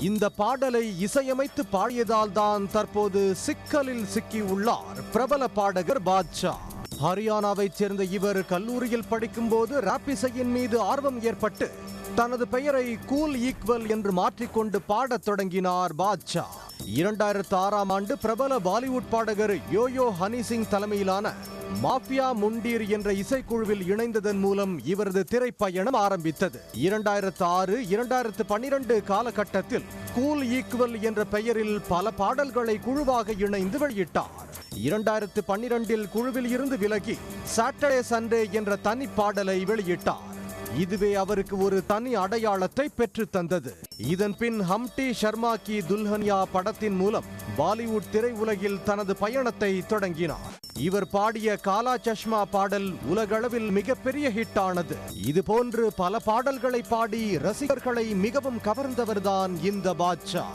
இந்த பாடலை இசையமைத்து பாடியதால் தான் தற்போது சிக்கலில் சிக்கியுள்ளார் பிரபல பாடகர் பாட்ஷா. ஹரியானாவைச் சேர்ந்த இவர் கல்லூரியில் படிக்கும்போது ராப் இசையின் மீது ஆர்வம் ஏற்பட்டு தனது பெயரை கூல் ஈக்வல் என்று மாற்றிக்கொண்டு பாடத் தொடங்கினார் பாட்ஷா. 2006ஆம் ஆண்டு பிரபல பாலிவுட் பாடகர் யோயோ ஹனி சிங் தலைமையிலான மாஃபியா முண்டீர் என்ற இசைக்குழுவில் இணைந்ததன் மூலம் இவரது திரைப்பயணம் ஆரம்பித்தது. 2006-2012 காலகட்டத்தில் கூல் ஈக்வல் என்ற பெயரில் பல பாடல்களை குழுவாக இணைந்து வெளியிட்டார். 2012இல் குழுவில் இருந்து விலகி சாட்டர்டே சண்டே என்ற தனி பாடலை வெளியிட்டார். இதுவே அவருக்கு ஒரு தனி அடையாளத்தை பெற்று தந்தது. இதன் பின் ஹம்டி ஷர்மா கி துல்ஹனியா படத்தின் மூலம் பாலிவுட் திரையுலகில் தனது பயணத்தை தொடங்கினார். இவர் பாடிய காலா சஷ்மா பாடல் உலகளவில் மிகப்பெரிய ஹிட் ஆனது. இது போன்று பல பாடல்களை பாடி ரசிகர்களை மிகவும் கவர்ந்தவர்தான் இந்த பாட்ஷா.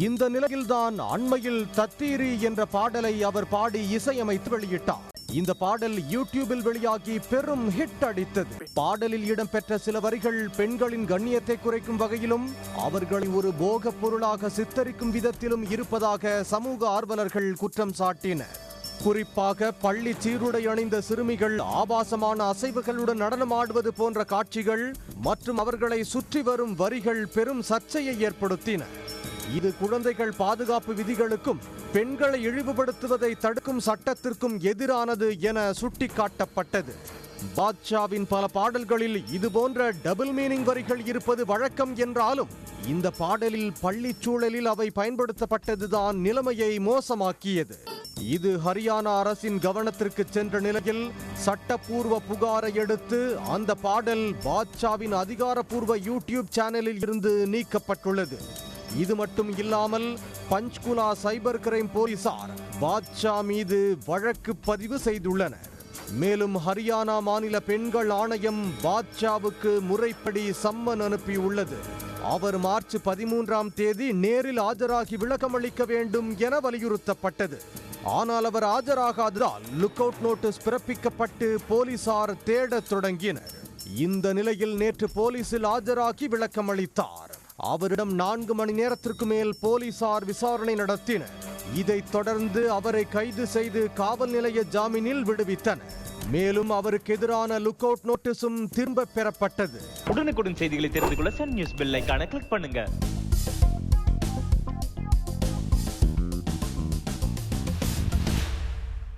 இந்த நிலையில்தான் அண்மையில் தத்தீரி என்ற பாடலை அவர் பாடி இசையமைத்து வெளியிட்டார். இந்த பாடல் யூடியூபில் வெளியாகி பெரும் ஹிட் அடித்தது. பாடலில் இடம்பெற்ற சில வரிகள் பெண்களின் கண்ணியத்தை குறைக்கும் வகையிலும் அவர்களை ஒரு போக பொருளாக சித்தரிக்கும் விதத்திலும் இருப்பதாக சமூக ஆர்வலர்கள் குற்றம் சாட்டினர். குறிப்பாக பள்ளி சீருடை அணிந்த சிறுமிகள் ஆபாசமான அசைவுகளுடன் நடனமாடுவது போன்ற காட்சிகள் மற்றும் அவர்களை சுற்றி வரும் வரிகள் பெரும் சர்ச்சையை ஏற்படுத்தின. இது குழந்தைகள் பாதுகாப்பு விதிகளுக்கும் பெண்களை இழிவுபடுத்துவதை தடுக்கும் சட்டத்திற்கும் எதிரானது என சுட்டிக்காட்டப்பட்டது. பாட்ஷாவின் பல பாடல்களில் இதுபோன்ற டபுள் மீனிங் வரிகள் இருப்பது வழக்கம் என்றாலும் இந்த பாடலில் பள்ளி சூழலில் அவை பயன்படுத்தப்பட்டதுதான் நிலைமையை மோசமாக்கியது. இது ஹரியானா அரசின் கவனத்திற்கு சென்ற நிலையில் சட்டப்பூர்வ புகாரை எடுத்து அந்த பாடல் பாட்ஷாவின் அதிகாரப்பூர்வ யூடியூப் சேனலில் இருந்து நீக்கப்பட்டுள்ளது. இது மட்டும் இல்லாமல் பஞ்ச்குலா சைபர் கிரைம் போலீசார் பாட்ஷா மீது வழக்கு பதிவு செய்துள்ளனர். மேலும் ஹரியானா மாநில பெண்கள் ஆணையம் பாட்ஷாவுக்கு முறைப்படி சம்மன் அனுப்பியுள்ளது. அவர் மார்ச் 13ஆம் தேதி நேரில் ஆஜராகி விளக்கமளிக்க வேண்டும் என வலியுறுத்தப்பட்டது. ஆனால் அவர் ஆஜராகாததால் லுக் அவுட் நோட்டீஸ் பிறப்பிக்கப்பட்டு போலீசார் தேடத் தொடங்கினர். இந்த நிலையில் நேற்று போலீசில் ஆஜராகி விளக்கமளித்தார். அவரிடம் 4 மணி நேரத்திற்கு மேல் போலீசார் விசாரணை நடத்தினர். இதைத் தொடர்ந்து அவரை கைது செய்து காவல் நிலைய ஜாமீனில் விடுவித்தனர். மேலும் அவருக்கு எதிரான லுக் அவுட் நோட்டீஸும் திரும்ப பெறப்பட்டது. உடனுக்குடன் செய்திகளை தெரிந்து கொள்ள சன் நியூஸ் பெல் ஐகானை கிளிக் பண்ணுங்க.